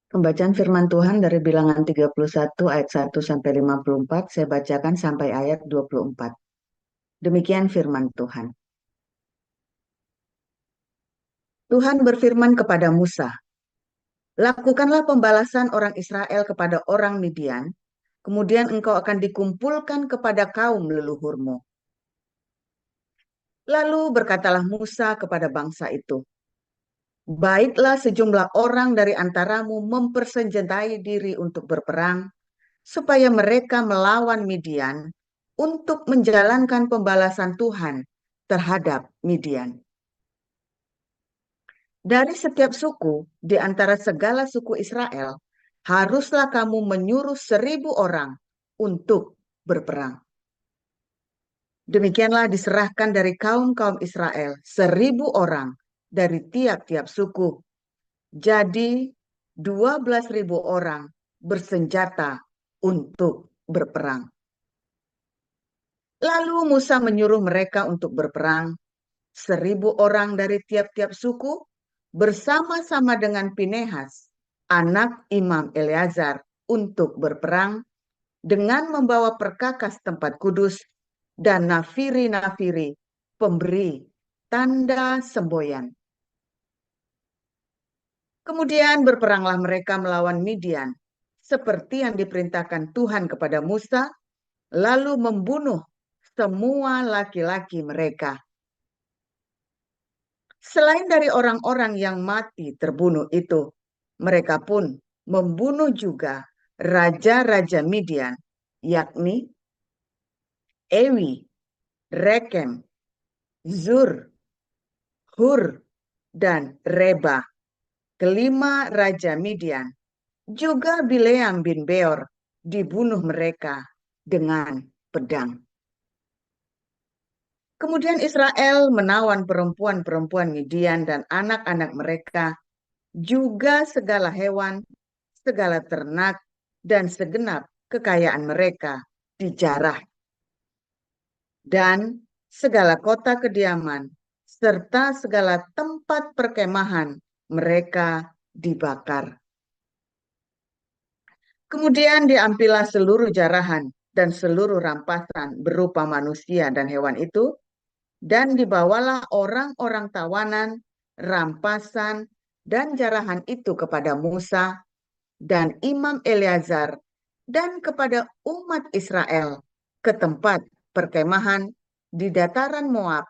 Pembacaan firman Tuhan dari Bilangan 31 ayat 1 sampai 54, saya bacakan sampai ayat 24. Demikian firman Tuhan. Tuhan berfirman kepada Musa, "Lakukanlah pembalasan orang Israel kepada orang Midian, kemudian engkau akan dikumpulkan kepada kaum leluhurmu." Lalu berkatalah Musa kepada bangsa itu, "Baiklah sejumlah orang dari antaramu mempersenjatai diri untuk berperang, supaya mereka melawan Midian untuk menjalankan pembalasan Tuhan terhadap Midian. Dari setiap suku di antara segala suku Israel, haruslah kamu menyuruh 1.000 orang untuk berperang." Demikianlah diserahkan dari kaum-kaum Israel 1.000 orang dari tiap-tiap suku. Jadi 12.000 orang bersenjata untuk berperang. Lalu Musa menyuruh mereka untuk berperang, 1.000 orang dari tiap-tiap suku, bersama-sama dengan Pinehas, anak Imam Eleazar, untuk berperang dengan membawa perkakas tempat kudus dan nafiri-nafiri, pemberi tanda semboyan. Kemudian berperanglah mereka melawan Midian, seperti yang diperintahkan Tuhan kepada Musa, lalu membunuh semua laki-laki mereka. Selain dari orang-orang yang mati terbunuh itu, mereka pun membunuh juga raja-raja Midian, yakni Ewi, Rekem, Zur, Hur, dan Reba, kelima raja Midian. Juga Bileam bin Beor dibunuh mereka dengan pedang. Kemudian Israel menawan perempuan-perempuan Midian dan anak-anak mereka, juga segala hewan, segala ternak, dan segenap kekayaan mereka dijarah. Dan segala kota kediaman, serta segala tempat perkemahan mereka dibakar. Kemudian diambillah seluruh jarahan dan seluruh rampasan berupa manusia dan hewan itu, dan dibawalah orang-orang tawanan, rampasan, dan jarahan itu kepada Musa dan Imam Eleazar dan kepada umat Israel ke tempat perkemahan di dataran Moab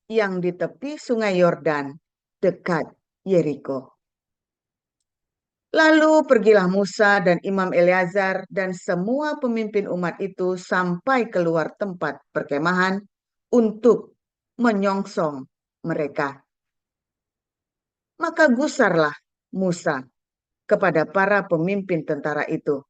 yang di tepi sungai Yordan dekat Yeriko. Lalu pergilah Musa dan Imam Eleazar dan semua pemimpin umat itu sampai keluar tempat perkemahan untuk menyongsong mereka. Maka gusarlah Musa kepada para pemimpin tentara itu,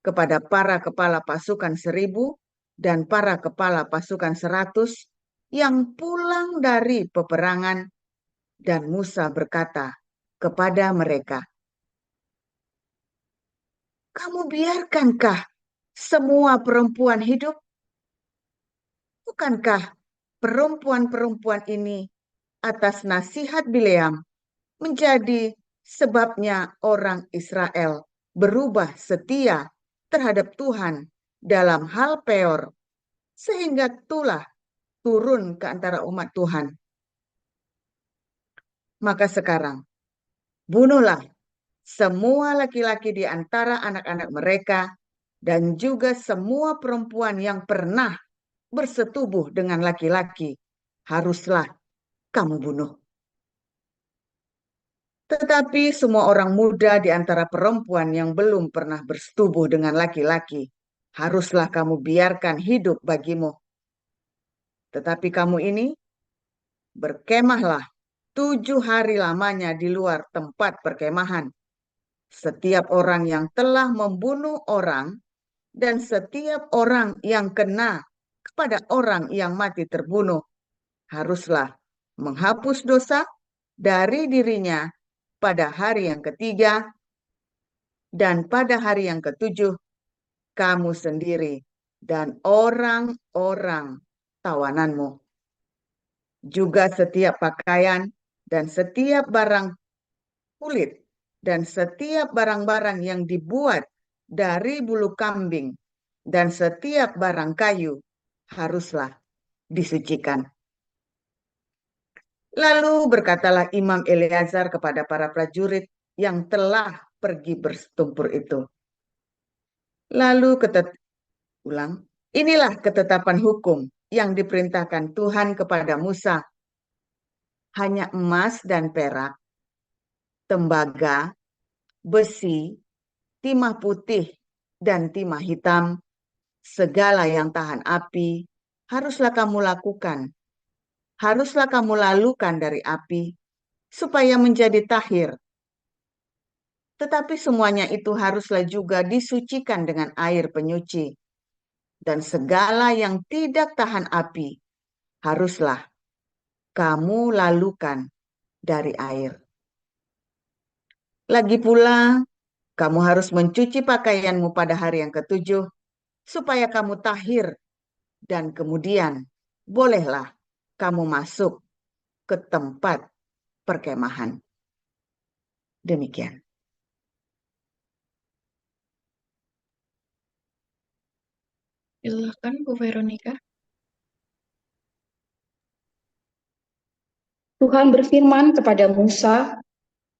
kepada para kepala pasukan 1.000 dan para kepala pasukan 100 yang pulang dari peperangan, dan Musa berkata kepada mereka, "Kamu biarkankah semua perempuan hidup? Bukankah perempuan-perempuan ini atas nasihat Bileam menjadi sebabnya orang Israel berubah setia terhadap Tuhan dalam hal Peor, sehingga itulah turun ke antara umat Tuhan. Maka sekarang bunuhlah semua laki-laki di antara anak-anak mereka dan juga semua perempuan yang pernah bersetubuh dengan laki-laki, haruslah kamu bunuh. Tetapi semua orang muda di antara perempuan yang belum pernah bersetubuh dengan laki-laki, haruslah kamu biarkan hidup bagimu. Tetapi kamu ini berkemahlah 7 hari lamanya di luar tempat perkemahan. Setiap orang yang telah membunuh orang dan setiap orang yang kena kepada orang yang mati terbunuh haruslah menghapus dosa dari dirinya pada hari yang ketiga, dan pada hari yang ketujuh kamu sendiri dan orang-orang tawananmu, juga setiap pakaian dan setiap barang kulit dan setiap barang-barang yang dibuat dari bulu kambing dan setiap barang kayu haruslah disucikan. Lalu berkatalah Imam Eleazar kepada para prajurit yang telah pergi bertumpur itu. Lalu inilah ketetapan hukum yang diperintahkan Tuhan kepada Musa. Hanya emas dan perak, tembaga, besi, timah putih, dan timah hitam, segala yang tahan api, haruslah kamu lakukan. Haruslah kamu lalukan dari api, supaya menjadi tahir. Tetapi semuanya itu haruslah juga disucikan dengan air penyuci. Dan segala yang tidak tahan api, haruslah kamu lalukan dari air. Lagi pula, kamu harus mencuci pakaianmu pada hari yang ketujuh, supaya kamu tahir, dan kemudian bolehlah kamu masuk ke tempat perkemahan. Demikian. Silahkan Bu Veronica. Tuhan berfirman kepada Musa,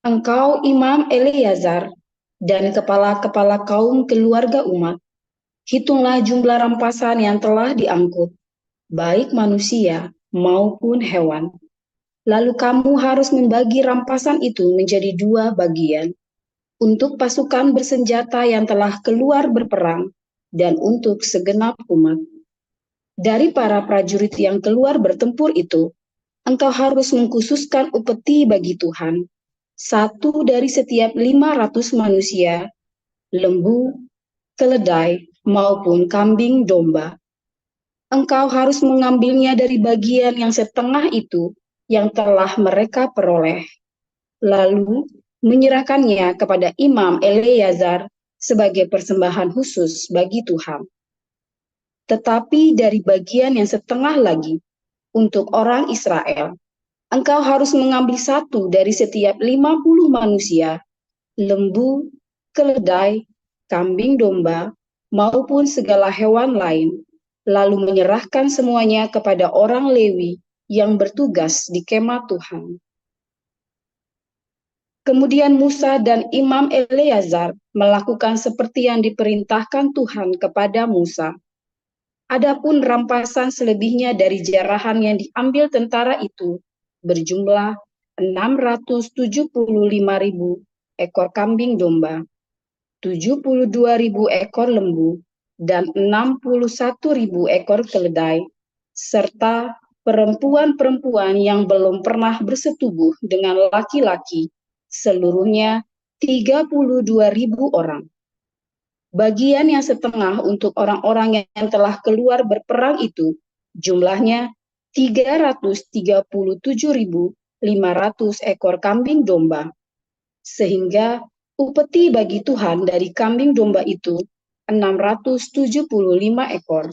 "Engkau Imam Eleazar dan kepala-kepala kaum keluarga umat, hitunglah jumlah rampasan yang telah diangkut, baik manusia maupun hewan. Lalu kamu harus membagi rampasan itu menjadi 2 bagian, untuk pasukan bersenjata yang telah keluar berperang dan untuk segenap umat. Dari para prajurit yang keluar bertempur itu, engkau harus mengkhususkan upeti bagi Tuhan, 1 dari setiap 500 manusia, lembu, keledai, maupun kambing domba. Engkau harus mengambilnya dari bagian yang setengah itu yang telah mereka peroleh, lalu menyerahkannya kepada Imam Eleazar sebagai persembahan khusus bagi Tuhan. Tetapi dari bagian yang setengah lagi, untuk orang Israel, engkau harus mengambil 1 dari setiap 50 manusia, lembu, keledai, kambing domba, maupun segala hewan lain, lalu menyerahkan semuanya kepada orang Lewi yang bertugas di kemah Tuhan. Kemudian Musa dan Imam Eleazar melakukan seperti yang diperintahkan Tuhan kepada Musa. Adapun rampasan selebihnya dari jarahan yang diambil tentara itu berjumlah 675.000 ekor kambing domba, 72.000 ekor lembu, dan 61.000 ekor keledai, serta perempuan-perempuan yang belum pernah bersetubuh dengan laki-laki, seluruhnya 32.000 orang. Bagian yang setengah untuk orang-orang yang telah keluar berperang itu jumlahnya 337.500 ekor kambing domba, sehingga upeti bagi Tuhan dari kambing domba itu 675 ekor,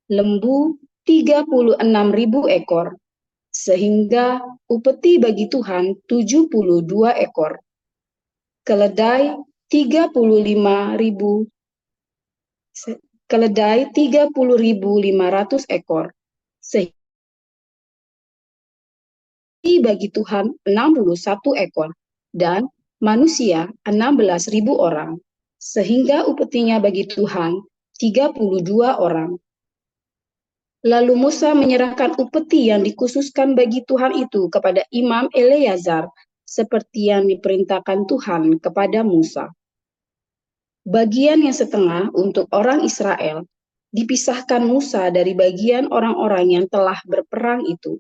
lembu 36.000 ekor, sehingga upeti bagi Tuhan 72 ekor, keledai 30.500 ekor, sehingga bagi Tuhan 61 ekor, dan manusia 16.000 orang, sehingga upetinya bagi Tuhan 32 orang. Lalu Musa menyerahkan upeti yang dikhususkan bagi Tuhan itu kepada Imam Eleazar, seperti yang diperintahkan Tuhan kepada Musa. Bagian yang setengah untuk orang Israel dipisahkan Musa dari bagian orang-orang yang telah berperang itu.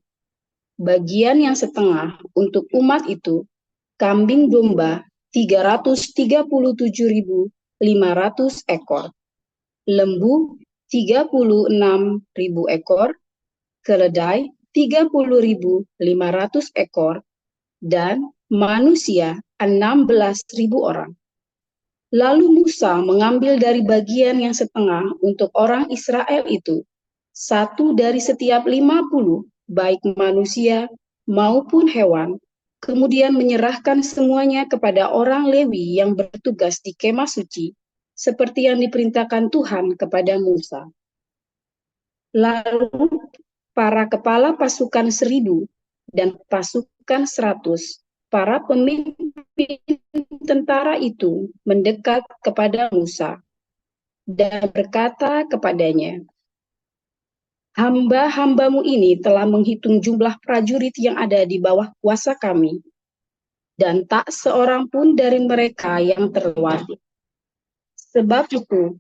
Bagian yang setengah untuk umat itu, kambing domba 337.500 ekor, lembu 36.000 ekor, keledai 30.500 ekor, dan manusia 16.000 orang. Lalu Musa mengambil dari bagian yang setengah untuk orang Israel itu, 1 dari setiap 50, baik manusia maupun hewan, kemudian menyerahkan semuanya kepada orang Lewi yang bertugas di kemah suci, seperti yang diperintahkan Tuhan kepada Musa. Lalu para kepala pasukan 1.000 dan pasukan 100, para pemimpin tentara itu mendekat kepada Musa dan berkata kepadanya, "Hamba-hambamu ini telah menghitung jumlah prajurit yang ada di bawah kuasa kami, dan tak seorang pun dari mereka yang terlewat. Sebab itu,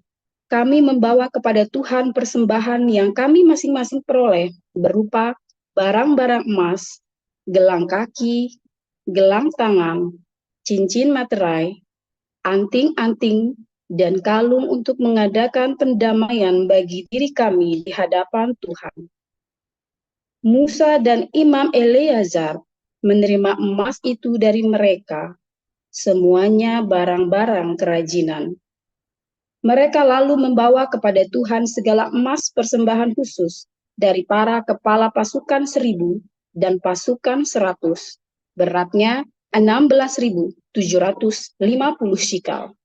kami membawa kepada Tuhan persembahan yang kami masing-masing peroleh berupa barang-barang emas, gelang kaki, gelang tangan, cincin materai, anting-anting, dan kalung untuk mengadakan pendamaian bagi diri kami di hadapan Tuhan." Musa dan Imam Eleazar menerima emas itu dari mereka, semuanya barang-barang kerajinan. Mereka lalu membawa kepada Tuhan segala emas persembahan khusus dari para kepala pasukan 1.000 dan pasukan 100, beratnya 16.750 shikal.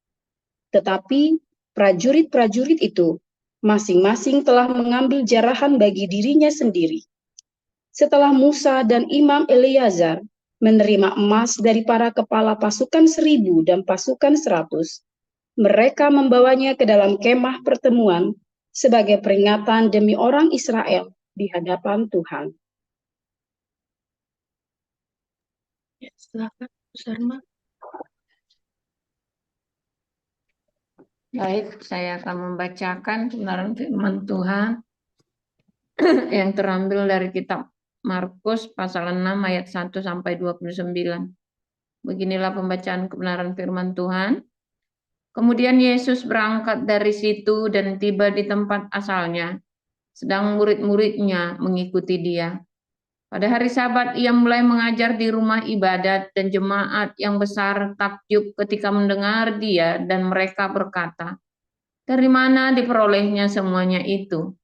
Tetapi prajurit-prajurit itu masing-masing telah mengambil jarahan bagi dirinya sendiri. Setelah Musa dan Imam Eleazar menerima emas dari para kepala pasukan 1.000 dan pasukan 100, mereka membawanya ke dalam kemah pertemuan sebagai peringatan demi orang Israel di hadapan Tuhan. Silakan, Bu Sarma. Baik, saya akan membacakan kebenaran firman Tuhan yang terambil dari kitab Markus pasal 6 ayat 1 sampai 29. Beginilah pembacaan kebenaran firman Tuhan. Kemudian Yesus berangkat dari situ dan tiba di tempat asalnya, sedang murid-muridnya mengikuti dia. Pada hari Sabat ia mulai mengajar di rumah ibadat dan jemaat yang besar takjub ketika mendengar dia dan mereka berkata, "Dari mana diperolehnya semuanya itu?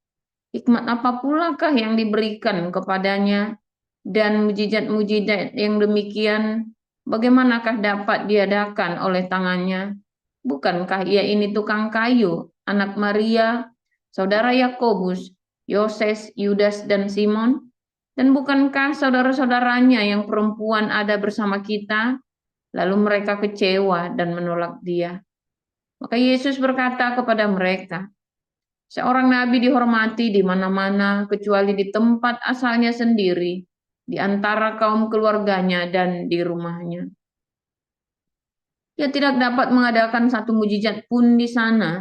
Hikmat apa pulakah yang diberikan kepadanya? Dan mujizat-mujizat yang demikian, bagaimanakah dapat diadakan oleh tangannya? Bukankah ia ini tukang kayu, anak Maria, saudara Yakobus, Yoses, Yudas, dan Simon? Dan bukankah saudara-saudaranya yang perempuan ada bersama kita?" Lalu mereka kecewa dan menolak dia. Maka Yesus berkata kepada mereka, "Seorang nabi dihormati di mana-mana kecuali di tempat asalnya sendiri, di antara kaum keluarganya dan di rumahnya. Ia tidak dapat mengadakan satu mujizat pun di sana,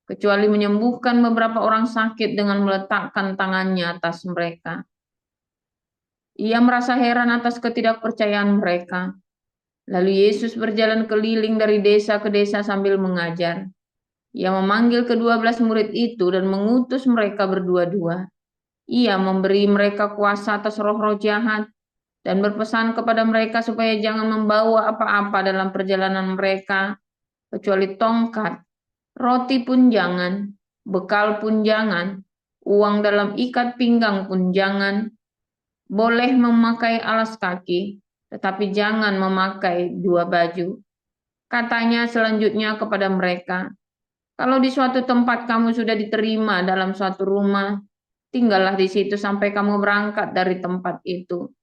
kecuali menyembuhkan beberapa orang sakit dengan meletakkan tangannya atas mereka." Ia merasa heran atas ketidakpercayaan mereka. Lalu Yesus berjalan keliling dari desa ke desa sambil mengajar. Ia memanggil ke-12 murid itu dan mengutus mereka berdua-dua. Ia memberi mereka kuasa atas roh-roh jahat dan berpesan kepada mereka supaya jangan membawa apa-apa dalam perjalanan mereka, kecuali tongkat, roti pun jangan, bekal pun jangan, uang dalam ikat pinggang pun jangan. Boleh memakai alas kaki, tetapi jangan memakai 2 baju. Katanya selanjutnya kepada mereka, "Kalau di suatu tempat kamu sudah diterima dalam suatu rumah, tinggallah di situ sampai kamu berangkat dari tempat itu.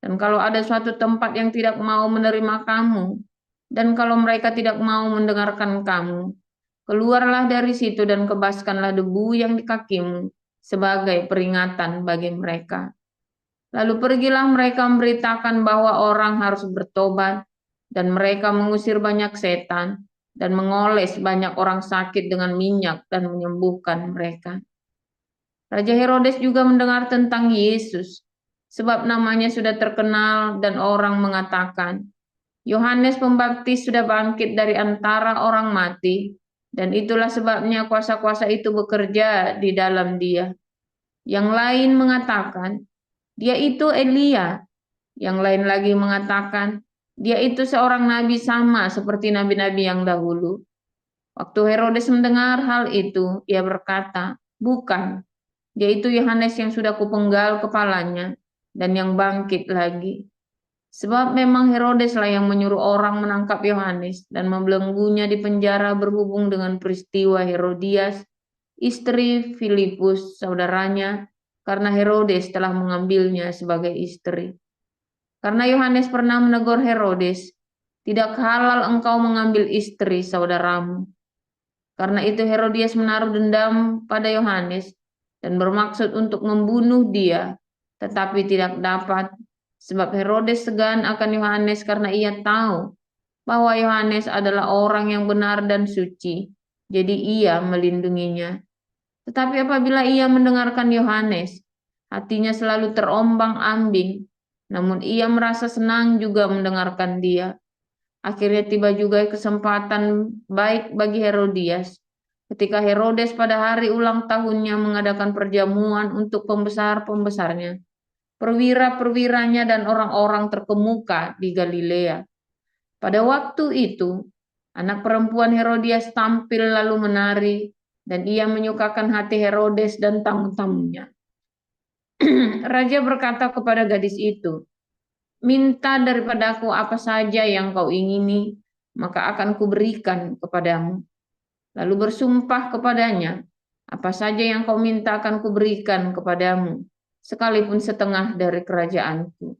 Dan kalau ada suatu tempat yang tidak mau menerima kamu, dan kalau mereka tidak mau mendengarkan kamu, keluarlah dari situ dan kebaskanlah debu yang di kakimu sebagai peringatan bagi mereka." Lalu pergilah mereka memberitakan bahwa orang harus bertobat, dan mereka mengusir banyak setan dan mengoles banyak orang sakit dengan minyak dan menyembuhkan mereka. Raja Herodes juga mendengar tentang Yesus, sebab namanya sudah terkenal dan orang mengatakan, "Yohanes Pembaptis sudah bangkit dari antara orang mati, dan itulah sebabnya kuasa-kuasa itu bekerja di dalam dia." Yang lain mengatakan, "Dia itu Elia." Yang lain lagi mengatakan, "Dia itu seorang nabi sama seperti nabi-nabi yang dahulu." Waktu Herodes mendengar hal itu, ia berkata, "Bukan, dia itu Yohanes yang sudah kupenggal kepalanya dan yang bangkit lagi." Sebab memang Herodeslah yang menyuruh orang menangkap Yohanes dan membelenggunya di penjara berhubung dengan peristiwa Herodias, istri Filipus, saudaranya, karena Herodes telah mengambilnya sebagai istri. Karena Yohanes pernah menegur Herodes, tidak halal engkau mengambil istri saudaramu. Karena itu Herodias menaruh dendam pada Yohanes dan bermaksud untuk membunuh dia, tetapi tidak dapat, sebab Herodes segan akan Yohanes karena ia tahu bahwa Yohanes adalah orang yang benar dan suci, jadi ia melindunginya. Tetapi apabila ia mendengarkan Yohanes, hatinya selalu terombang-ambing, namun ia merasa senang juga mendengarkan dia. Akhirnya tiba juga kesempatan baik bagi Herodias. Ketika Herodes pada hari ulang tahunnya mengadakan perjamuan untuk pembesar-pembesarnya, perwira-perwiranya dan orang-orang terkemuka di Galilea. Pada waktu itu, anak perempuan Herodias tampil lalu menari, dan ia menyukakan hati Herodes dan tamu-tamunya. Raja berkata kepada gadis itu, minta daripadaku apa saja yang kau ingini, maka akan kuberikan kepadamu. Lalu bersumpah kepadanya, apa saja yang kau minta akan kuberikan kepadamu, sekalipun setengah dari kerajaanku.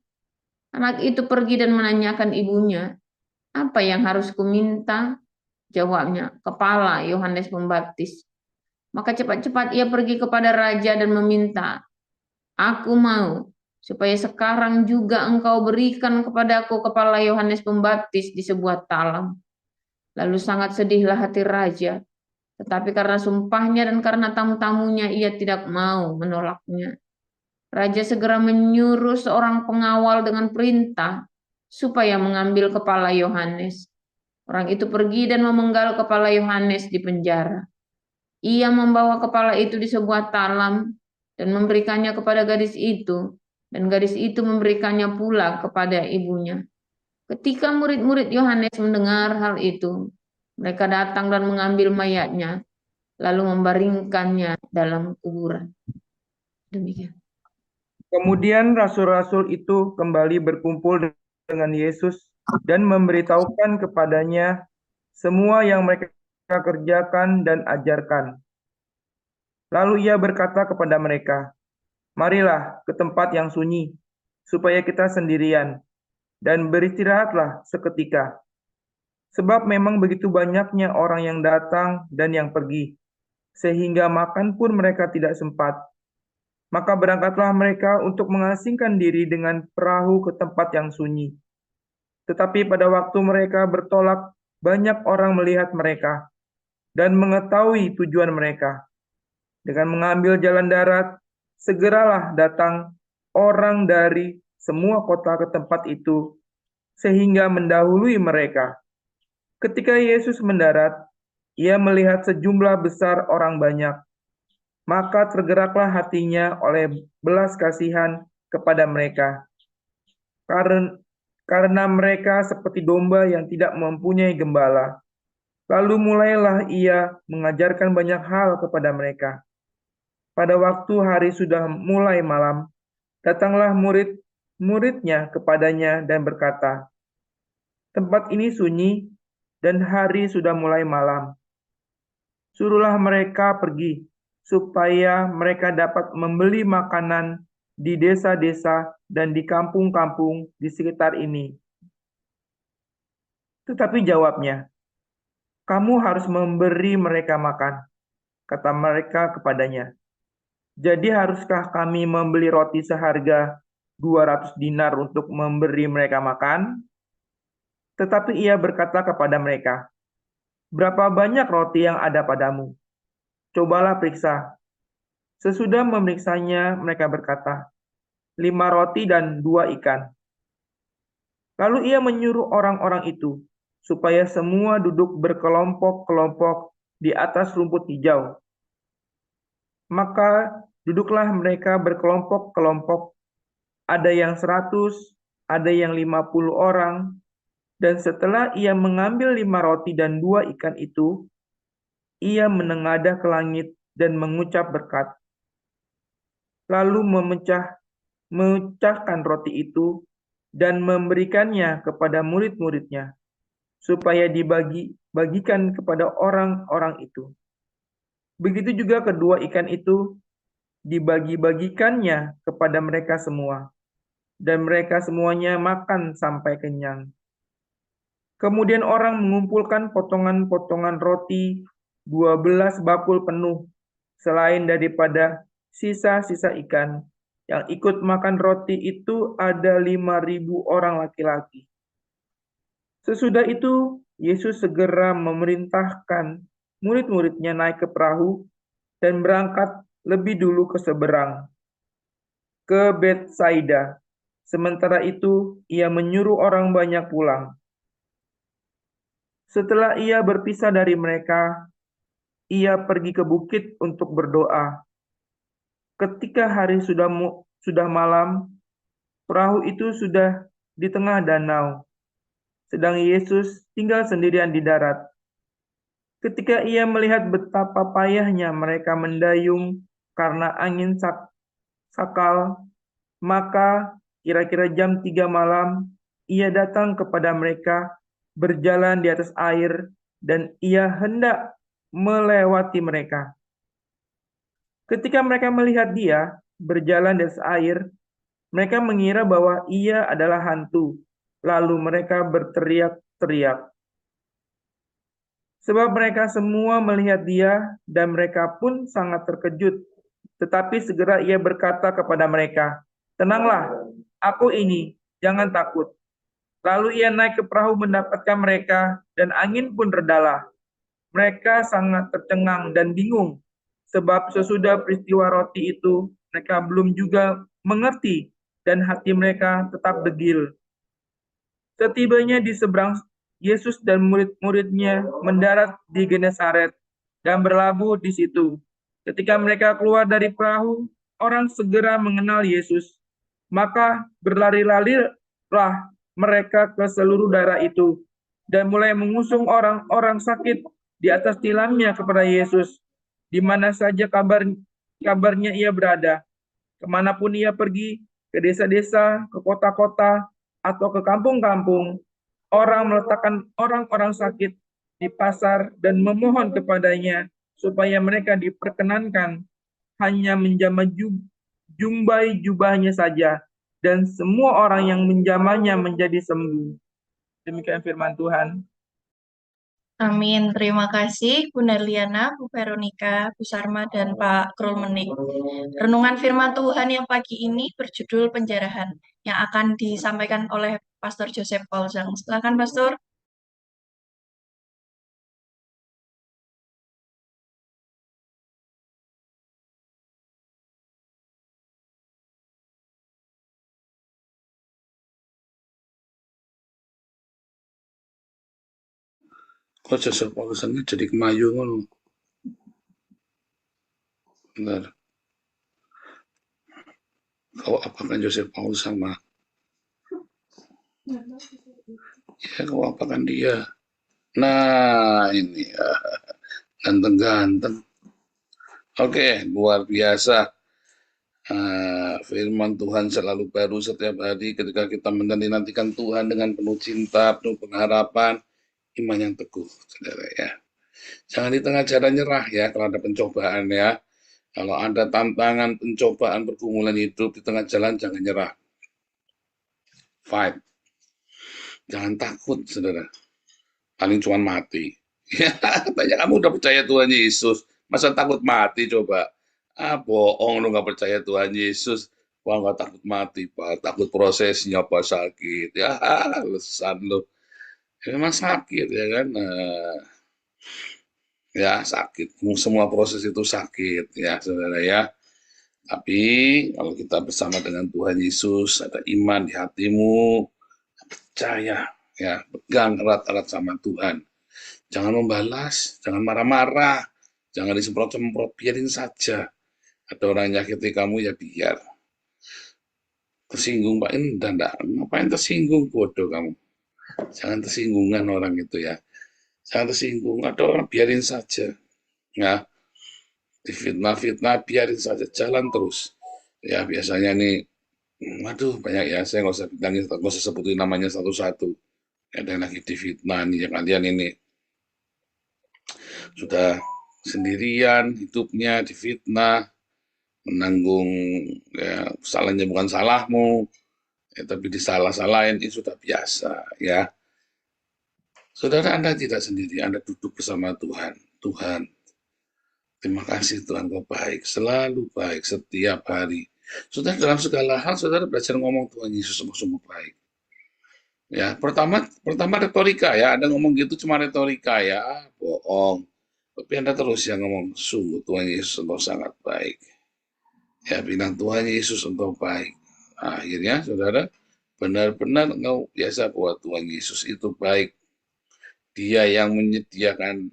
Anak itu pergi dan menanyakan ibunya, apa yang harus kuminta? Jawabnya, kepala Yohanes Pembaptis. Maka cepat-cepat ia pergi kepada raja dan meminta, aku mau supaya sekarang juga engkau berikan kepadaku kepala Yohanes Pembaptis di sebuah talam. Lalu sangat sedihlah hati raja, tetapi karena sumpahnya dan karena tamu-tamunya ia tidak mau menolaknya. Raja segera menyuruh seorang pengawal dengan perintah supaya mengambil kepala Yohanes. Orang itu pergi dan memenggal kepala Yohanes di penjara. Ia membawa kepala itu di sebuah talam dan memberikannya kepada gadis itu, dan gadis itu memberikannya pula kepada ibunya. Ketika murid-murid Yohanes mendengar hal itu, mereka datang dan mengambil mayatnya, lalu membaringkannya dalam kuburan. Demikian. Kemudian rasul-rasul itu kembali berkumpul dengan Yesus dan memberitahukan kepadanya semua yang mereka kerjakan dan ajarkan. Lalu ia berkata kepada mereka, marilah ke tempat yang sunyi, supaya kita sendirian, dan beristirahatlah seketika. Sebab memang begitu banyaknya orang yang datang dan yang pergi, sehingga makan pun mereka tidak sempat. Maka berangkatlah mereka untuk mengasingkan diri dengan perahu ke tempat yang sunyi. Tetapi pada waktu mereka bertolak, banyak orang melihat mereka dan mengetahui tujuan mereka. Dengan mengambil jalan darat, segeralah datang orang dari semua kota ke tempat itu, sehingga mendahului mereka. Ketika Yesus mendarat, ia melihat sejumlah besar orang banyak. Maka tergeraklah hatinya oleh belas kasihan kepada mereka. Karena mereka seperti domba yang tidak mempunyai gembala. Lalu mulailah ia mengajarkan banyak hal kepada mereka. Pada waktu hari sudah mulai malam, datanglah murid-muridnya kepadanya dan berkata, tempat ini sunyi dan hari sudah mulai malam. Suruhlah mereka pergi, supaya mereka dapat membeli makanan di desa-desa dan di kampung-kampung di sekitar ini. Tetapi jawabnya, kamu harus memberi mereka makan, kata mereka kepadanya. Jadi haruskah kami membeli roti seharga 200 dinar untuk memberi mereka makan? Tetapi ia berkata kepada mereka, berapa banyak roti yang ada padamu? Cobalah periksa. Sesudah memeriksanya, mereka berkata, 5 roti dan 2 ikan. Lalu ia menyuruh orang-orang itu, supaya semua duduk berkelompok-kelompok di atas rumput hijau. Maka duduklah mereka berkelompok-kelompok, ada yang 100, ada yang 50 orang, dan setelah ia mengambil 5 roti dan 2 ikan itu, ia menengadah ke langit dan mengucap berkat. Lalu memecahkan roti itu dan memberikannya kepada murid-muridnya, supaya dibagi-bagikan kepada orang-orang itu. Begitu juga kedua ikan itu dibagi-bagikannya kepada mereka semua, dan mereka semuanya makan sampai kenyang. Kemudian orang mengumpulkan potongan-potongan roti 12 bakul penuh, selain daripada sisa-sisa ikan. Yang ikut makan roti itu ada 5.000 orang laki-laki. Sesudah itu, Yesus segera memerintahkan murid-muridnya naik ke perahu dan berangkat lebih dulu ke seberang, ke Betsaida. Sementara itu, ia menyuruh orang banyak pulang. Setelah ia berpisah dari mereka, ia pergi ke bukit untuk berdoa. Ketika hari sudah malam, perahu itu sudah di tengah danau, sedang Yesus tinggal sendirian di darat. Ketika ia melihat betapa payahnya mereka mendayung karena angin sakal, maka kira-kira jam 3 malam, ia datang kepada mereka berjalan di atas air, dan ia hendak melewati mereka. Ketika mereka melihat dia berjalan di atas air, mereka mengira bahwa ia adalah hantu. Lalu mereka berteriak-teriak. Sebab mereka semua melihat dia, dan mereka pun sangat terkejut. Tetapi segera ia berkata kepada mereka, "Tenanglah, aku ini, jangan takut." Lalu ia naik ke perahu mendapatkan mereka, dan angin pun redalah. Mereka sangat tercengang dan bingung, sebab sesudah peristiwa roti itu, mereka belum juga mengerti, dan hati mereka tetap degil. Setibanya di seberang, Yesus dan murid-muridnya mendarat di Genesaret dan berlabuh di situ. Ketika mereka keluar dari perahu, orang segera mengenal Yesus. Maka berlari-larilah mereka ke seluruh daerah itu dan mulai mengusung orang-orang sakit di atas tilamnya kepada Yesus. Di mana saja kabarnya ia berada, kemanapun ia pergi, ke desa-desa, ke kota-kota, atau ke kampung-kampung, orang meletakkan orang-orang sakit di pasar dan memohon kepadanya supaya mereka diperkenankan hanya menjamah jumbai jubahnya saja, dan semua orang yang menjamahnya menjadi sembuh. Demikian firman Tuhan. Amin. Terima kasih Bu Nerliana, Bu Veronica, Bu Sarma, dan Pak Krul Menik. Renungan firman Tuhan yang pagi ini berjudul penjarahan yang akan disampaikan oleh Pastor Joseph Paulsang. Silakan Pastor. Kok Joseph Paulsang jadi kemayu ngono? Benar. Kau apakan Joseph Paulsang, Mak? Ya, kau apakan dia? Nah, ini ganteng-ganteng. Oke, luar biasa. Firman Tuhan selalu baru setiap hari ketika kita menanti-nantikan Tuhan dengan penuh cinta, penuh pengharapan, iman yang teguh, saudara ya. Jangan di tengah jalan nyerah ya kalau ada pencobaan ya. Kalau ada tantangan, pencobaan, pergumulan hidup di tengah jalan, jangan nyerah. Fight. Jangan takut, saudara. Paling cuma mati. Ya, tanya kamu udah percaya Tuhan Yesus, masa takut mati coba? Bohong lu nggak percaya Tuhan Yesus. Wah, nggak takut mati, Pak. Takut prosesnya, Pak, sakit. Ya, alasan lu. Ya, memang sakit, ya kan? Ya, sakit. Semua proses itu sakit, ya, saudara ya. Tapi, kalau kita bersama dengan Tuhan Yesus, ada iman di hatimu, percaya, ya, pegang erat-erat sama Tuhan. Jangan membalas, jangan marah-marah, jangan disemprot-semprot, biarin saja. Ada orang nyakiti kamu, ya biar. Tersinggung, Pak, enggak, ngapain tersinggung, bodoh kamu. Jangan tersinggungan orang itu ya. Jangan tersinggung, ada orang biarin saja. Ya, difitnah-fitnah, biarin saja, jalan terus. Ya, biasanya nih Waduh, banyak ya. Saya nggak usah sebutin namanya satu-satu. Ada yang lagi difitnah nih, yang kalian ini sudah sendirian, hidupnya difitnah, menanggung ya, salahnya bukan salahmu, ya, tapi disalah-salahin itu sudah biasa ya. Saudara, Anda tidak sendiri, Anda duduk bersama Tuhan. Tuhan, terima kasih Tuhan, Kau baik, selalu baik, setiap hari. Saudara, dalam segala hal, saudara belajar ngomong Tuhan Yesus sungguh-sungguh baik. Ya, pertama retorika ya, Anda ngomong gitu cuma retorika ya, bohong. Tapi Anda terus yang ngomong, sungguh Tuhan Yesus engkau sangat baik. Ya, bilang Tuhan Yesus engkau baik. Akhirnya, saudara, benar-benar engkau biasa bahwa Tuhan Yesus itu baik. Dia yang menyediakan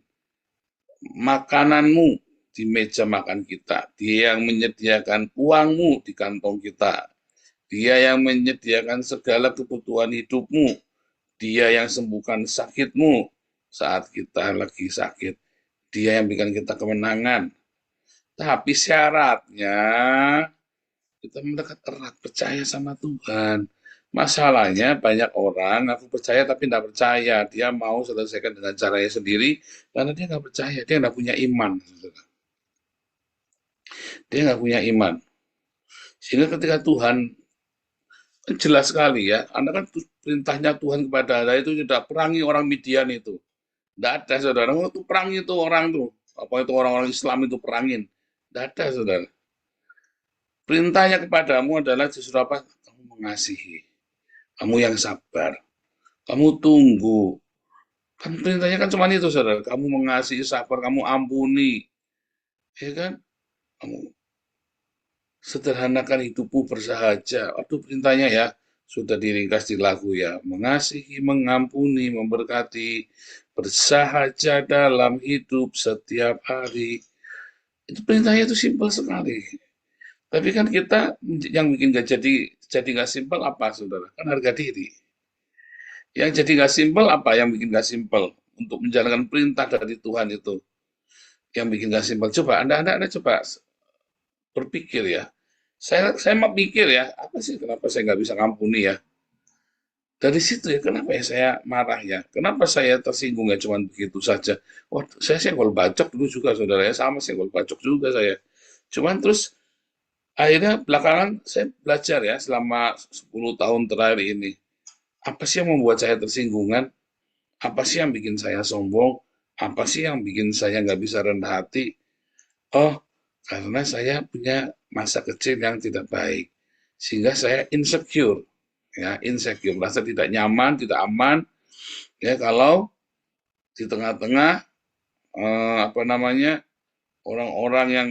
makananmu di meja makan kita. Dia yang menyediakan uangmu di kantong kita. Dia yang menyediakan segala kebutuhan hidupmu. Dia yang sembuhkan sakitmu saat kita lagi sakit. Dia yang bikin kita kemenangan. Tapi syaratnya kita mendekat erat, percaya sama Tuhan. Masalahnya banyak orang aku percaya tapi tidak percaya. Dia mau selesaikan dengan caranya sendiri karena dia nggak percaya, dia nggak punya iman. Dia nggak punya iman. Sehingga ketika Tuhan, jelas sekali ya, Anda kan perintahnya Tuhan kepada Anda itu tidak perangi orang Midian itu. Tidak ada, saudara. Itu perangi itu orang tuh. Apa itu orang-orang Islam itu perangin. Tidak ada, saudara. Perintahnya kepadamu adalah justru apa? Kamu mengasihi. Kamu yang sabar. Kamu tunggu. Kan perintahnya kan cuma itu, saudara. Kamu mengasihi, sabar, kamu ampuni. Ya kan? Kamu sederhanakan hidupmu bersahaja. Aduh, perintahnya ya. Sudah diringkas di lagu ya. Mengasihi, mengampuni, memberkati, bersahaja dalam hidup setiap hari. Itu perintahnya itu simpel sekali. Tapi kan kita yang bikin nggak jadi nggak simpel apa, saudara? Kan harga diri. Yang jadi nggak simpel apa? Yang bikin nggak simpel untuk menjalankan perintah dari Tuhan itu. Yang bikin nggak simpel. Coba Anda coba berpikir ya. Saya mau pikir ya, apa sih kenapa saya nggak bisa ngampuni ya? Dari situ ya, kenapa ya saya marah ya? Kenapa saya tersinggung ya cuma begitu saja? Wah, saya senggol bacok dulu juga, saudara ya, sama senggol bacok juga saya. Cuman terus akhirnya belakangan saya belajar ya selama 10 tahun terakhir ini. Apa sih yang membuat saya tersinggungan? Apa sih yang bikin saya sombong? Apa sih yang bikin saya nggak bisa rendah hati? Oh, karena saya punya masa kecil yang tidak baik. Sehingga saya insecure. Ya, insecure, merasa tidak nyaman, tidak aman. Ya, kalau di tengah-tengah orang-orang yang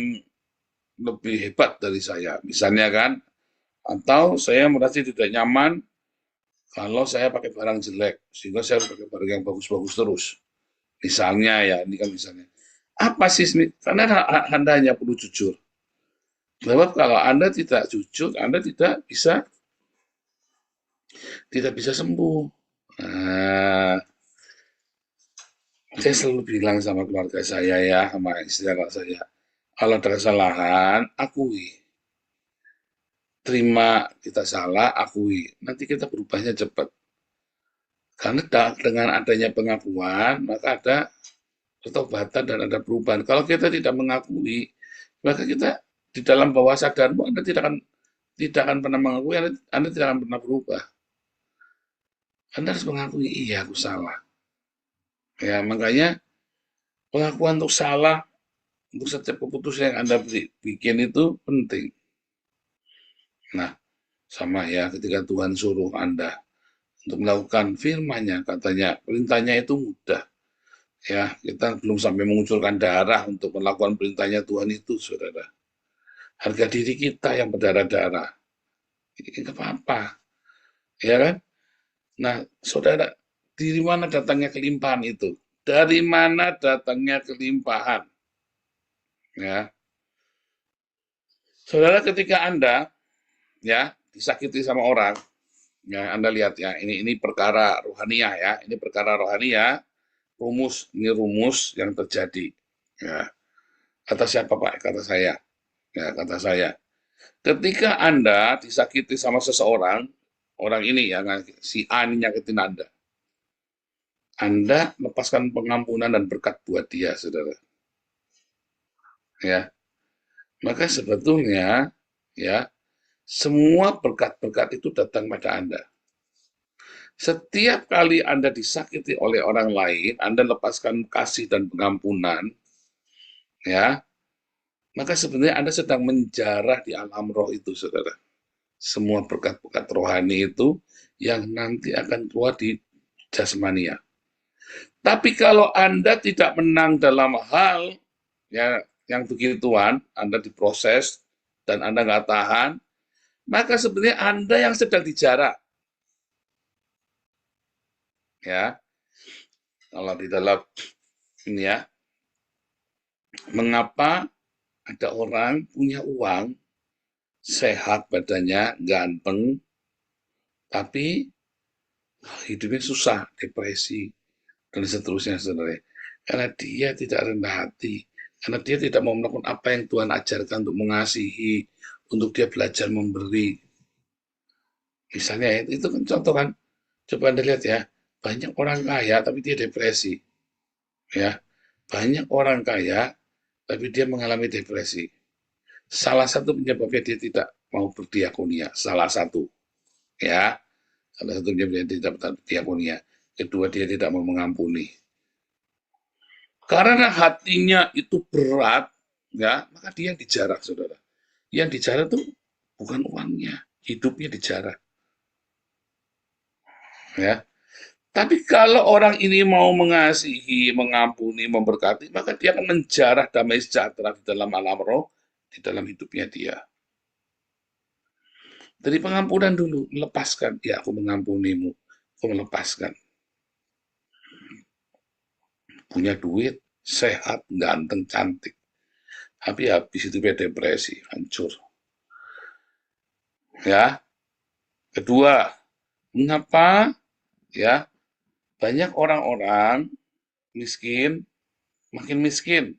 lebih hebat dari saya, misalnya kan, atau saya merasa tidak nyaman kalau saya pakai barang jelek, sehingga saya harus pakai barang yang bagus-bagus terus. Misalnya ya, ini kan misalnya. Apa sih, karena Anda hanya perlu jujur. Sebab kalau Anda tidak jujur, Anda tidak bisa sembuh. Nah, saya selalu bilang sama keluarga saya ya, sama istri anak saya, kalau ada kesalahan, akui. Terima kita salah, akui. Nanti kita berubahnya cepat. Karena dengan adanya pengakuan, maka ada pertobatan dan ada perubahan. Kalau kita tidak mengakui, maka kita di dalam bawah sadarmu Anda tidak akan pernah mengakui, Anda tidak akan pernah berubah. Anda harus mengakui, iya aku salah. Ya, makanya pengakuan untuk salah, untuk setiap keputusan yang Anda bikin itu penting. Nah, sama ya ketika Tuhan suruh Anda untuk melakukan firman-Nya, katanya perintahnya itu mudah. Ya, kita belum sampai mengucurkan darah untuk melakukan perintahnya Tuhan itu, saudara. Harga diri kita yang berdarah-darah. Ini apa-apa. Ya kan? Nah, saudara, dari mana datangnya kelimpahan itu? Dari mana datangnya kelimpahan? Ya. Saudara, ketika Anda ya disakiti sama orang, ya Anda lihat ya, ini perkara rohaniah ya, ini perkara rohaniah, ini rumus yang terjadi. Ya. Kata siapa Pak? Kata saya. Ya, kata saya. Ketika Anda disakiti sama seseorang, orang ini yang si A ini nyakitin Anda lepaskan pengampunan dan berkat buat dia, saudara. Ya, maka sebetulnya ya semua berkat-berkat itu datang pada Anda. Setiap kali Anda disakiti oleh orang lain, Anda lepaskan kasih dan pengampunan, ya, maka sebenarnya Anda sedang menjarah di alam roh itu, saudara. Semua berkat-berkat rohani itu yang nanti akan keluar di jasmania. Tapi kalau Anda tidak menang dalam hal ya yang begituan, Anda diproses dan Anda nggak tahan, maka sebenarnya Anda yang sedang dijarah. Ya, kalau di dalam ini ya, mengapa ada orang punya uang, sehat badannya, ganteng, tapi hidupnya susah, depresi, dan seterusnya, saudara. Karena dia tidak rendah hati, karena dia tidak mau melakukan apa yang Tuhan ajarkan untuk mengasihi, untuk dia belajar memberi. Misalnya itu kan contoh kan, coba Anda lihat ya, banyak orang kaya tapi dia depresi. Ya, banyak orang kaya tapi dia mengalami depresi. Salah satu penyebabnya dia tidak mau berdiakonia, salah satu. Ya, salah satu penyebabnya dia tidak berdiakonia. Kedua, dia tidak mau mengampuni. Karena hatinya itu berat, ya, maka dia yang dijarah, saudara. Yang dijarah itu bukan uangnya, hidupnya dijarah. Ya. Tapi kalau orang ini mau mengasihi, mengampuni, memberkati, maka dia akan menjarah damai sejahtera di dalam alam roh, di dalam hidupnya dia. Dari pengampunan dulu, melepaskan. Ya, aku mengampunimu, aku melepaskan. Punya duit, sehat, ganteng, cantik. Tapi habis itu dia depresi, hancur. Ya. Kedua, mengapa ya banyak orang-orang miskin makin miskin?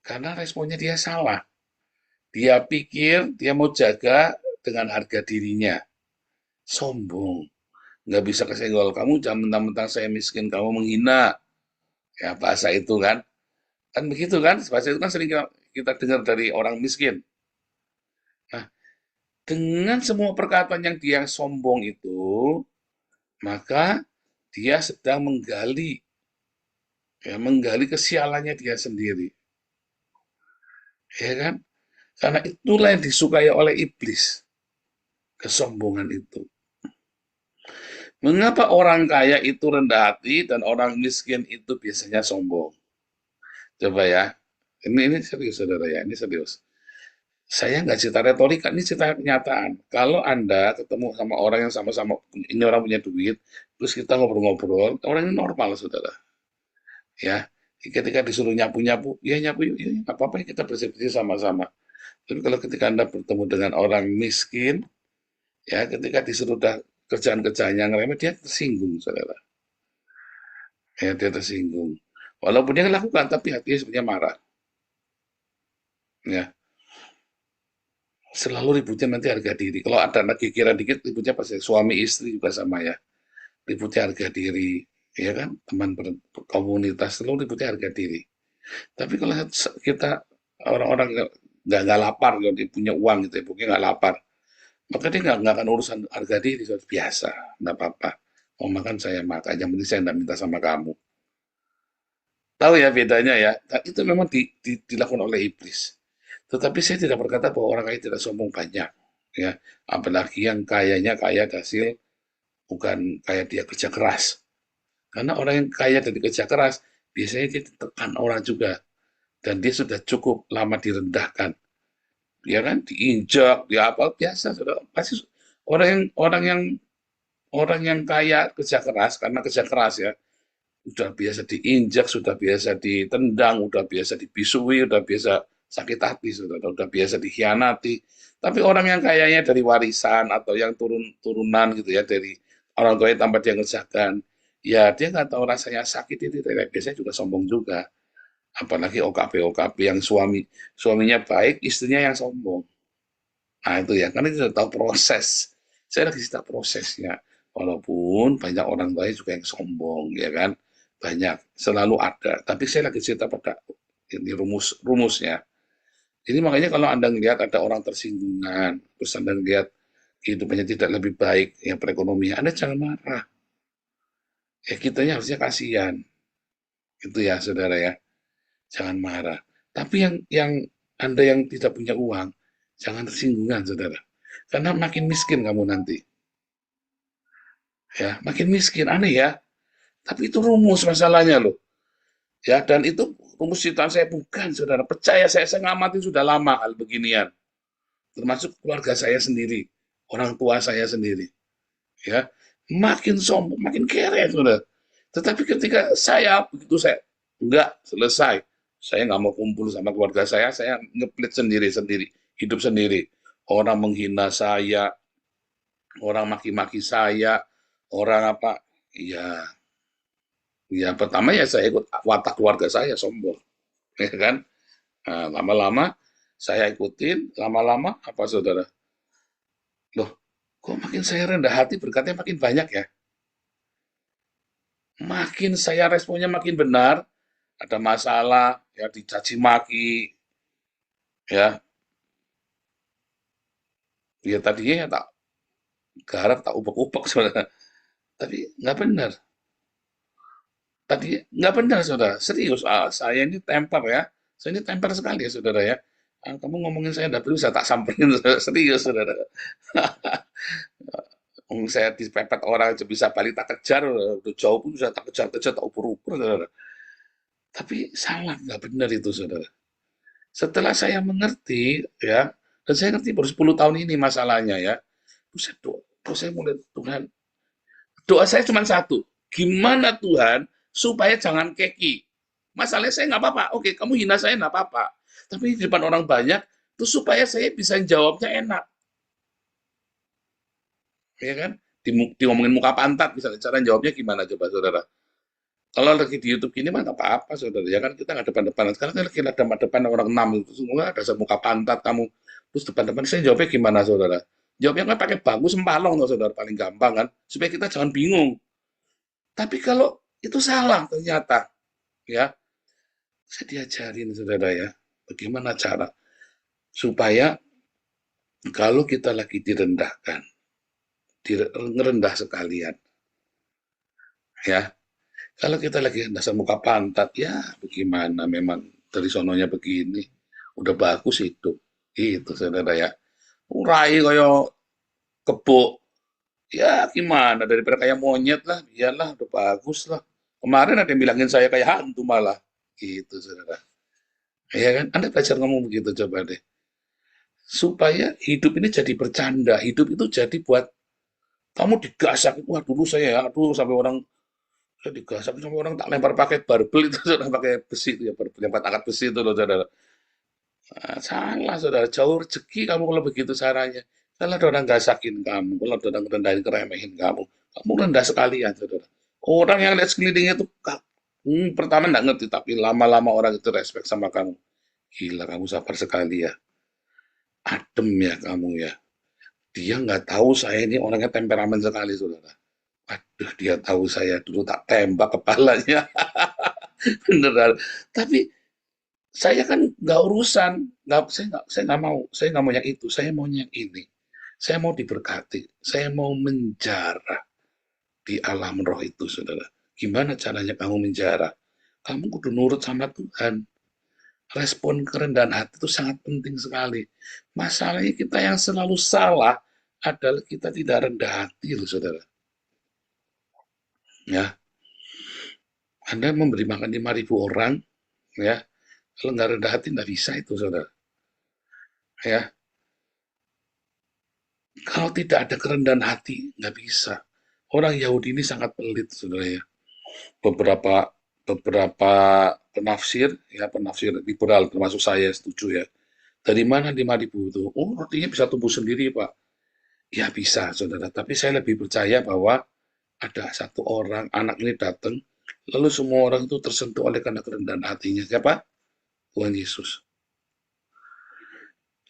Karena responnya dia salah. Dia pikir dia mau jaga dengan harga dirinya. Sombong. Nggak bisa kesenggol. Kamu jangan mentang-mentang saya miskin, kamu menghina. Ya, bahasa itu kan. Kan begitu kan? Bahasa itu kan sering kita dengar dari orang miskin. Nah, dengan semua perkataan yang dia sombong itu, maka dia sedang menggali kesialannya dia sendiri. Ya kan? Karena itulah yang disukai oleh iblis. Kesombongan itu. Mengapa orang kaya itu rendah hati dan orang miskin itu biasanya sombong? Coba ya. Ini serius, saudara ya. Ini serius. Saya nggak cerita retorika, ini cerita kenyataan. Kalau Anda ketemu sama orang yang sama-sama, ini orang punya duit, terus kita ngobrol-ngobrol, orang ini normal, saudara. Ya, ketika disuruh nyapu-nyapu, ya nyapu yuk, ya, nggak apa-apa ya, kita bersih-bersih sama-sama. Tapi kalau ketika Anda bertemu dengan orang miskin, ya ketika disuruh kerjaan-kerjaan yang remeh, dia tersinggung, saudara. Ya, dia tersinggung. Walaupun dia lakukan, tapi hatinya sebenarnya marah. Ya, selalu ributnya nanti harga diri. Kalau ada anak kira dikit, ributnya pasti suami istri juga sama ya. Ributnya harga diri, ya kan? Teman komunitas selalu ributnya harga diri. Tapi kalau kita orang-orang nggak lapar, kalau dia punya uang gitu ya, pokoknya nggak lapar, maka dia nggak akan urusan harga diri, biasa, nggak apa-apa. Mau makan saya makan, yang penting saya nggak minta sama kamu. Tahu ya bedanya ya. Nah, itu memang dilakukan oleh iblis. Tetapi saya tidak berkata bahwa orang kaya tidak sombong, banyak. Ya, apalagi yang kayanya kaya hasil, bukan kaya dia kerja keras. Karena orang yang kaya dari kerja keras, biasanya dia ditekan orang juga. Dan dia sudah cukup lama direndahkan. Ya kan, diinjak, dia apa, biasa. Sudah, pasti orang yang kaya kerja keras, karena kerja keras ya, sudah biasa diinjak, sudah biasa ditendang, sudah biasa dibisui, sudah biasa sakit hati, sudah biasa dikhianati. Tapi orang yang kayaknya dari warisan atau yang turunan gitu ya, dari orang tuanya tanpa dia ngerjakan, ya dia nggak tahu rasanya sakit itu, biasanya juga sombong juga. Apalagi OKP-OKP yang suaminya baik, istrinya yang sombong. Nah itu ya, karena kita tahu proses. Saya lagi cerita prosesnya. Walaupun banyak orang baik juga yang sombong, ya kan? Banyak, selalu ada. Tapi saya lagi cerita pada ini rumusnya. Jadi makanya kalau Anda melihat ada orang tersinggungan, terus Anda melihat kehidupannya tidak lebih baik, yang perekonomian, Anda jangan marah. Ya kitanya harusnya kasihan. Itu ya saudara ya. Jangan marah. Tapi yang Anda yang tidak punya uang, jangan tersinggungan saudara. Karena makin miskin kamu nanti. Ya, makin miskin. Aneh ya. Tapi itu rumus masalahnya loh. Ya, dan itu rumus ciptaan saya bukan, saudara. Percaya saya ngamati sudah lama hal beginian. Termasuk keluarga saya sendiri, orang tua saya sendiri. Ya, makin sombong, makin kere, saudara. Tetapi ketika saya begitu saya enggak selesai, saya nggak mau kumpul sama keluarga saya ngeplit sendiri, hidup sendiri. Orang menghina saya, orang maki-maki saya, orang apa? Ya, ya pertama ya saya ikut watak keluarga saya sombong, ya kan? Nah, lama-lama saya ikutin, lama-lama apa saudara? Loh, kok makin saya rendah hati berkatnya makin banyak ya? Makin saya responnya makin benar, ada masalah, ya dicaci maki, ya, ya tadinya ya tak garap, tak ubek-ubek saudara. Tapi nggak benar. Tadi nggak benar saudara, serius. Saya ini temper ya, saya ini temper sekali ya saudara ya. Kamu ngomongin saya nggak perlu saya tak samperin serius saudara. Saya dipepet orang aja bisa balik tak kejar, udah jauh pun bisa tak kejar-kejar, tak ukur-ukur saudara. Tapi salah, nggak benar itu saudara. Setelah saya mengerti ya, dan saya ngerti baru 10 tahun ini masalahnya ya. Terus saya mulai Tuhan, doa saya cuma satu, gimana Tuhan supaya jangan keki. Masalahnya saya nggak apa-apa, oke kamu hina saya nggak apa-apa. Tapi di depan orang banyak, itu supaya saya bisa jawabnya enak. Ya kan? Diomongin muka pantat, misalnya cara jawabnya gimana coba saudara. Kalau lagi di YouTube gini mah nggak apa-apa saudara. Ya kan kita nggak depan-depanan. Sekarang kan lagi depan-depan orang 6 itu semua ada muka pantat kamu. Terus depan-depan saya jawabnya gimana saudara? Jawabnya kan pakai bangku sempalong loh saudara, paling gampang kan. Supaya kita jangan bingung. Tapi kalau itu salah ternyata, ya saya diajarin saudara ya, bagaimana cara supaya kalau kita lagi direndahkan, ngerendah sekalian, ya. Kalau kita lagi rendah muka pantat, ya bagaimana memang dari sononya begini, udah bagus itu saudara ya. Urai kayak kebo, ya gimana daripada kayak monyet lah, biarlah udah bagus lah. Kemarin ada yang bilangin saya kayak hantu malah, gitu saudara. Ya kan, Anda belajar ngomong begitu coba deh. Supaya hidup ini jadi bercanda, hidup itu jadi buat kamu digasak. Wah dulu saya ya, aduh sampai orang saya digasak sampai orang tak lempar pakai barbel itu sudah pakai besi itu ya, barbel yang angkat besi itu loh saudara. Nah, salah saudara, jauh rezeki kamu kalau begitu caranya. Kalau ada orang gasakin kamu, kalau ada orang rendahin keremehin kamu rendah sekalian saudara. Orang yang lihat sekelilingnya itu pertama nggak ngerti, tapi lama-lama orang itu respect sama kamu. Gila kamu sabar sekali ya, adem ya kamu ya. Dia nggak tahu saya ini orangnya temperamen sekali saudara. Aduh dia tahu saya dulu tak tembak kepalanya. Beneran. Tapi saya kan nggak urusan, saya nggak mau yang itu, saya mau yang ini. Saya mau diberkati, saya mau menjarah di alam roh itu, saudara. Gimana caranya kamu menjarah? Kamu kudu nurut sama Tuhan. Respon kerendahan hati itu sangat penting sekali. Masalahnya kita yang selalu salah adalah kita tidak rendah hati, loh, saudara. Ya, Anda memberi makan 5.000 orang, ya, kalau nggak rendah hati nggak bisa itu, saudara. Ya, kalau tidak ada kerendahan hati nggak bisa. Orang Yahudi ini sangat pelit, saudara ya. Beberapa penafsir, ya penafsir liberal termasuk saya setuju ya. Dari mana 5.000 itu? Oh, rotinya bisa tumbuh sendiri, Pak. Ya bisa, saudara. Tapi saya lebih percaya bahwa ada satu orang anak ini datang, Lalu semua orang itu tersentuh oleh karena kerendahan hatinya. Siapa? Tuhan Yesus.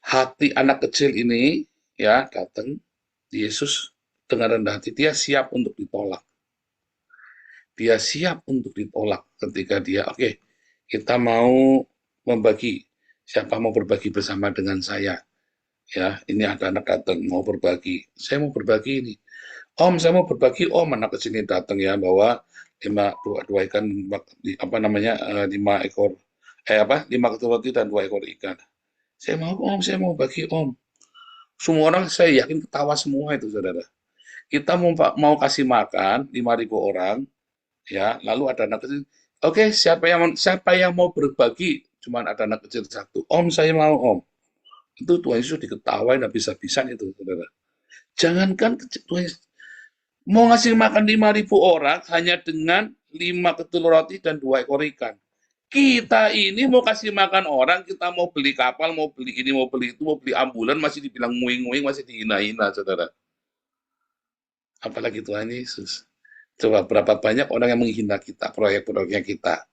Hati anak kecil ini ya datang, Yesus dengan rendah hati, dia siap untuk ditolak. Dia siap untuk ditolak ketika dia, oke, kita mau membagi, siapa mau berbagi bersama dengan saya? Ya, ini ada anak datang mau berbagi. Saya mau berbagi ini. Om, saya mau berbagi. Om, anak kecil ini datang ya bawa dua ikan, apa namanya, 5 ekor, 5 ketul roti dan 2 ekor ikan. Saya mau om, saya mau bagi om. Semua orang saya yakin ketawa semua itu saudara. Kita mau kasih makan 5.000 orang, ya, lalu ada anak kecil. Oke, siapa yang mau berbagi? Cuman ada anak kecil satu. Om, saya mau om. Itu Tuhan Yesus diketawain habis-habisan itu saudara. Jangankan Tuhan Yesus mau ngasih makan 5.000 orang hanya dengan 5 ketul roti dan 2 ekor ikan. Kita ini mau kasih makan orang, kita mau beli kapal, mau beli ini, mau beli itu, mau beli ambulan, masih dibilang nguing-nguing, masih dihina-hina, saudara. Apalagi Tuhan Yesus. Coba berapa banyak orang yang menghina kita, proyek-proyeknya kita.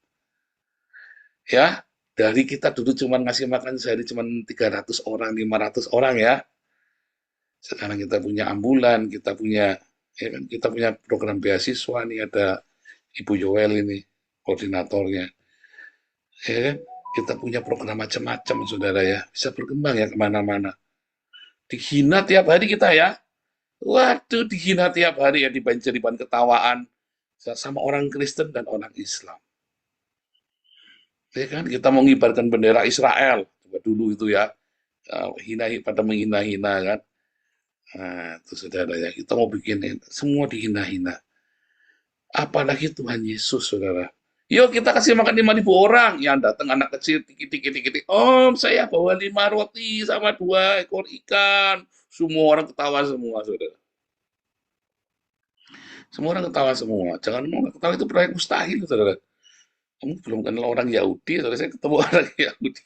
Ya, dari kita dulu cuma ngasih makan sehari cuma 300 orang, 500 orang ya. Sekarang kita punya ambulan, kita punya program beasiswa nih, ada Ibu Yoel ini, koordinatornya. Ya kan? Kita punya program macam-macam, saudara ya. Bisa berkembang ya kemana-mana. Dihina tiap hari kita ya. Waduh, dihina tiap hari ya, dijadikan ketawaan sama orang Kristen dan orang Islam. Ya kan? Kita mau mengibarkan bendera Israel. Coba dulu itu ya. Pada menghina-hina kan. Nah, itu saudara ya. Kita mau bikin semua dihina-hina. Apalagi Tuhan Yesus, saudara. Yuk kita kasih makan 5.000 orang. Yang datang anak kecil, dikit-dikit. Om, saya bawa 5 roti sama 2 ekor ikan. Semua orang ketawa semua, saudara. Semua orang ketawa semua. Jangan mau ketawa, itu proyek mustahil, saudara. Kamu belum kenal orang Yahudi, saudara. Saya ketemu orang Yahudi.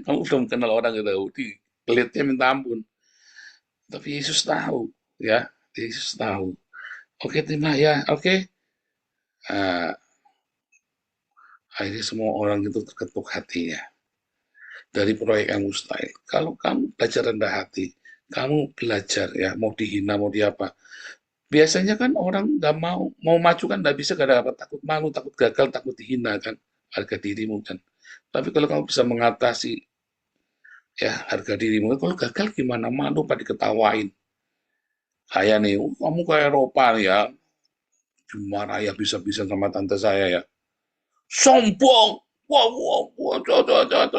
Kamu belum kenal orang Yahudi. Pelitnya minta ampun. Tapi Yesus tahu, ya. Yesus tahu. Oke, terima ya. Oke. Nah, akhirnya semua orang itu terketuk hatinya dari proyek yang mustahil. Kalau kamu belajar rendah hati, kamu belajar ya, mau dihina, mau diapa. Biasanya kan orang nggak mau maju kan nggak bisa, gara-gara takut malu, takut gagal, takut dihina kan, harga dirimu kan. Tapi kalau kamu bisa mengatasi ya harga dirimu, kalau gagal gimana, malu pada diketawain. Saya nih, kamu ke Eropa nih ya, cuma ya bisa-bisa sama tante saya ya. Sombong, wah,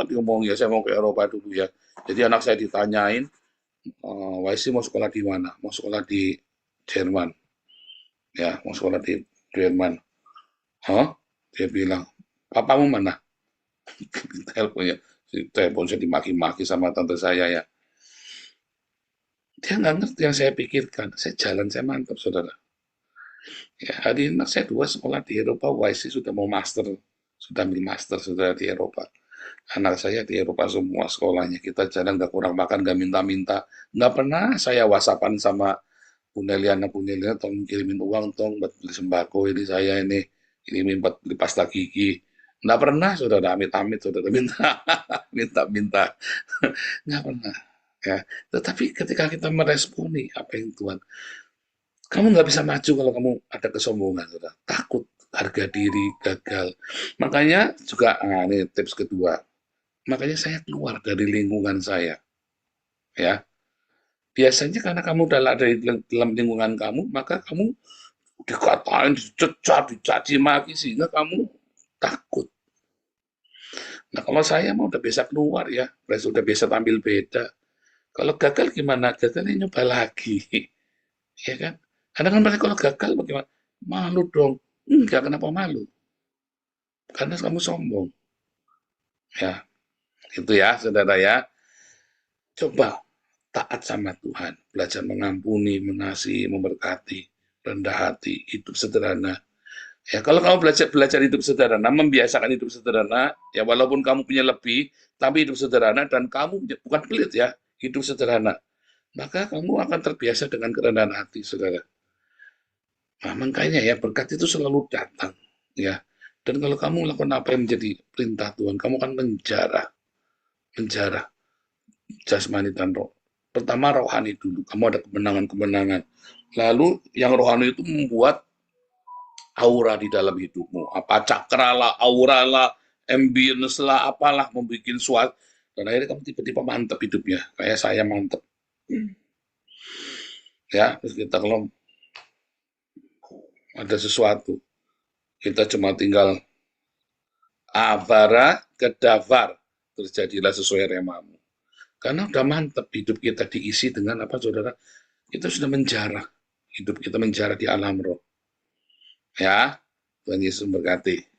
ngomong ya, saya mau ke Eropa dulu ya. Jadi anak saya ditanyain, Waisi mau sekolah di mana? Mau sekolah di Jerman, ya, mau sekolah di Jerman. Hah? Dia bilang, papamu mana? Telepon saya dimaki-maki sama tante saya ya. Dia nggak ngerti yang saya pikirkan. Saya jalan, saya mantap, saudara. Ya, hari ini saya 2 sekolah di Eropa, YC sudah mau master, sudah ambil master, sudah di Eropa. Anak saya di Eropa semua sekolahnya. Kita jalan nggak kurang makan, nggak minta-minta. Nggak pernah saya whatsappan sama Bu Neliana, tolong kirimin uang, tolong buat beli sembako ini saya ini buat beli pasta gigi. Nggak pernah, saudara, amit-amit, saudara, minta. Nggak pernah. Ya. Tetapi ketika kita meresponi apa yang Tuhan, kamu nggak bisa maju kalau kamu ada kesombongan, saudara. Takut, harga diri, gagal. Makanya juga, ini tips kedua. Makanya saya keluar dari lingkungan saya. Ya. Biasanya karena kamu dalam lingkungan kamu, maka kamu dikatain, dicecat, dicaci maki, sehingga kamu takut. Nah, kalau saya mau udah biasa keluar ya, udah biasa tampil beda. Kalau gagal gimana? Gagalnya nyoba lagi. Ya kan? Karena kan mereka kalau gagal bagaimana? Malu dong. Enggak, kenapa malu? Karena kamu sombong. Ya, gitu ya, saudara ya. Coba taat sama Tuhan, belajar mengampuni, mengasihi, memberkati, rendah hati, hidup sederhana. Ya, kalau kamu belajar hidup sederhana, membiasakan hidup sederhana, ya walaupun kamu punya lebih, tapi hidup sederhana dan kamu bukan pelit ya, hidup sederhana, maka kamu akan terbiasa dengan kerendahan hati, saudara. Nah, makanya ya berkat itu selalu datang. ya. Dan kalau kamu melakukan apa yang menjadi perintah Tuhan, kamu akan menjarah jasmani dan roh. Pertama rohani dulu, kamu ada kemenangan-kemenangan. Lalu yang rohani itu membuat aura di dalam hidupmu. Apa cakra lah, aura lah, ambience lah, apalah, membuat suatu. Dan akhirnya kamu tiba-tiba mantap hidupnya. Kayak saya mantap. Ya, terus kita kalau ada sesuatu, kita cuma tinggal avara kedavar, terjadilah sesuai remamu. Karena udah mantap hidup kita diisi dengan apa, saudara? Kita sudah menjarah, hidup kita menjarah di alam roh. Ya, Tuhan Yesus memberkati.